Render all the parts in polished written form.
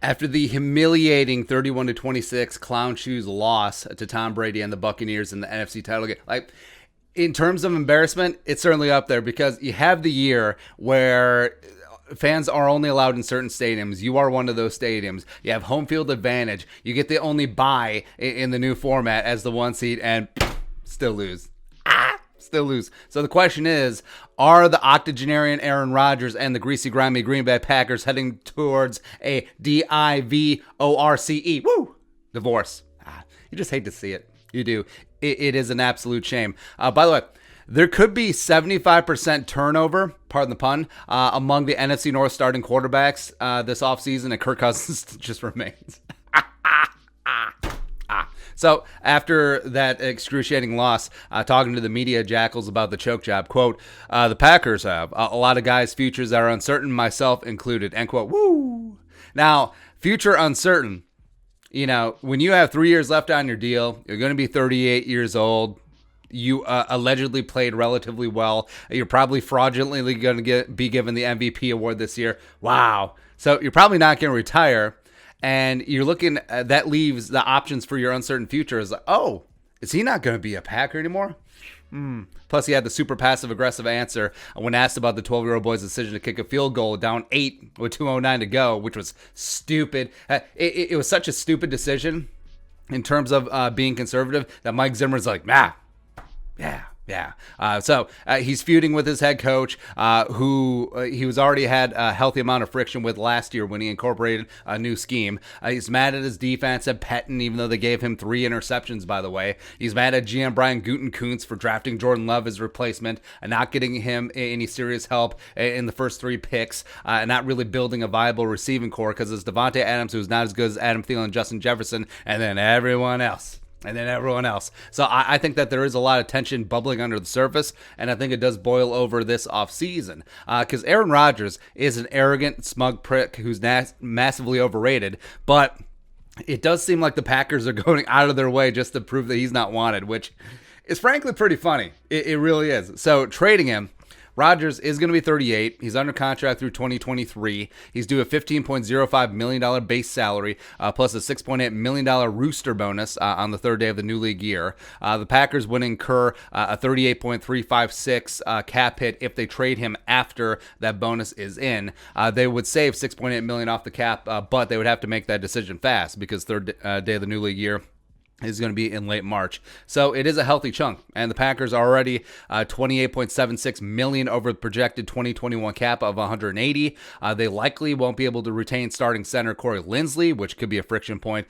After the humiliating 31-26 clown shoes loss to Tom Brady and the Buccaneers in the NFC title game, like, in terms of embarrassment, it's certainly up there because you have the year where fans are only allowed in certain stadiums. You are one of those stadiums. You have home field advantage. You get the only bye in the new format as the one seed and still lose. Still lose. So the question is, are the octogenarian Aaron Rodgers and the Greasy, Grimy Green Bay Packers heading towards a divorce? Woo! Divorce. You just hate to see it. You do. It is an absolute shame. By the way, there could be 75% turnover, pardon the pun, among the NFC North starting quarterbacks this offseason, and Kirk Cousins just remains. So after that excruciating loss, talking to the media jackals about the choke job, quote, the Packers have a lot of guys' futures that are uncertain, myself included, end quote. Woo! Now, future uncertain. You know, when you have 3 years left on your deal, you're going to be 38 years old. You allegedly played relatively well. You're probably fraudulently going to be given the MVP award this year. Wow. So you're probably not going to retire. And you're looking, that leaves the options for your uncertain future is like, oh, is he not going to be a Packer anymore? Plus, he had the super passive-aggressive answer when asked about the 12-year-old boy's decision to kick a field goal down 8 with 2:09 to go, which was stupid. It was such a stupid decision in terms of being conservative that Mike Zimmer's like, yeah. So he's feuding with his head coach, who he was already had a healthy amount of friction with last year when he incorporated a new scheme. He's mad at his defense at Pettin, even though they gave him 3 interceptions, by the way. He's mad at GM Brian Gutekunst for drafting Jordan Love as replacement and not getting him any serious help in the first 3 picks, and not really building a viable receiving core because it's Devontae Adams, who's not as good as Adam Thielen and Justin Jefferson, and then everyone else. So I think that there is a lot of tension bubbling under the surface, and I think it does boil over this offseason. Because Aaron Rodgers is an arrogant, smug prick who's massively overrated, but it does seem like the Packers are going out of their way just to prove that he's not wanted, which is frankly pretty funny. It really is. So trading him, Rodgers is going to be 38. He's under contract through 2023. He's due a $15.05 million base salary, plus a $6.8 million rooster bonus on the 3rd day of the new league year. The Packers would incur a $38.356 cap hit if they trade him after that bonus is in. They would save $6.8 million off the cap, but they would have to make that decision fast because 3rd day of the new league year is going to be in late March. So it is a healthy chunk, and the Packers are already $28.76 million over the projected 2021 cap of $180. They likely won't be able to retain starting center Corey Linsley, which could be a friction point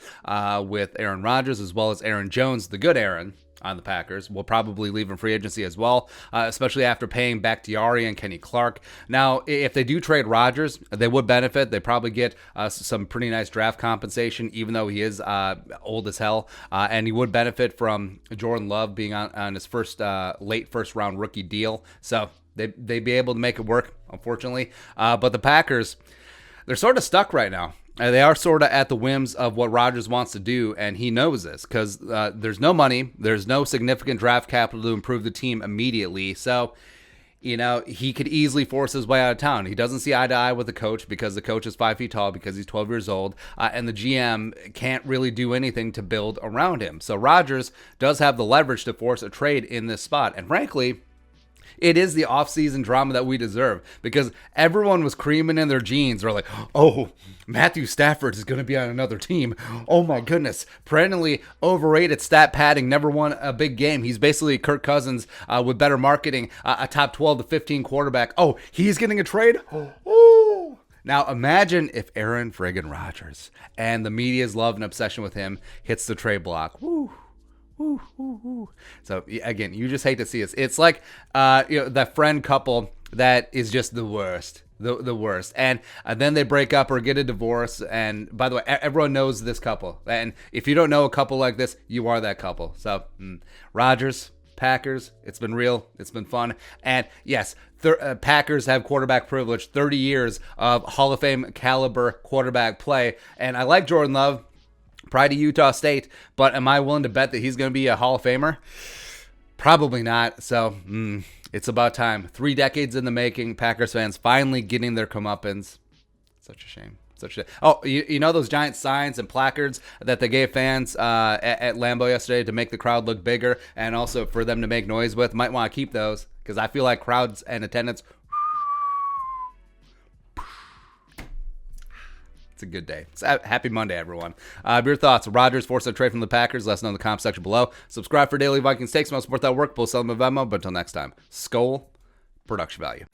with Aaron Rodgers, as well as Aaron Jones, the good Aaron on the Packers. Will probably leave in free agency as well, especially after paying Bakhtiari and Kenny Clark. Now, if they do trade Rodgers, they would benefit. They probably get some pretty nice draft compensation, even though he is old as hell, and he would benefit from Jordan Love being on his first late first-round rookie deal. So they'd be able to make it work, unfortunately. But the Packers, they're sort of stuck right now. They are sort of at the whims of what Rodgers wants to do, and he knows this because there's no money, there's no significant draft capital to improve the team immediately. So, you know, he could easily force his way out of town. He doesn't see eye to eye with the coach because the coach is 5 feet tall because he's 12 years old, and the GM can't really do anything to build around him. So Rodgers does have the leverage to force a trade in this spot, and frankly, it is the offseason drama that we deserve because everyone was creaming in their jeans. They're like, oh, Matthew Stafford is going to be on another team. Oh, my goodness. Perennially overrated, stat padding, never won a big game. He's basically Kirk Cousins with better marketing, a top 12 to 15 quarterback. Oh, he's getting a trade? Oh. Now, imagine if Aaron friggin' Rodgers and the media's love and obsession with him hits the trade block. Woo. So again, you just hate to see it. It's like that friend couple that is just the worst, the worst, and then they break up or get a divorce. And by the way, everyone knows this couple, and if you don't know a couple like this, you are that couple. So Rodgers, Packers, it's been real, it's been fun, and yes, Packers have quarterback privilege, 30 years of Hall of Fame caliber quarterback play, and I like Jordan Love. Pride of Utah State, but am I willing to bet that he's going to be a Hall of Famer? Probably not. So it's about time. 3 decades in the making. Packers fans finally getting their comeuppance. Such a shame. Such a, oh, you know those giant signs and placards that they gave fans at Lambeau yesterday to make the crowd look bigger and also for them to make noise with? Might want to keep those because I feel like crowds and attendance. It's a good day. It's happy Monday, everyone. Your thoughts? Rodgers forced a trade from the Packers. Let us know in the comment section below. Subscribe for daily Vikings takes. Most support that work. We'll sell them a Venmo. But until next time, Skol, production value.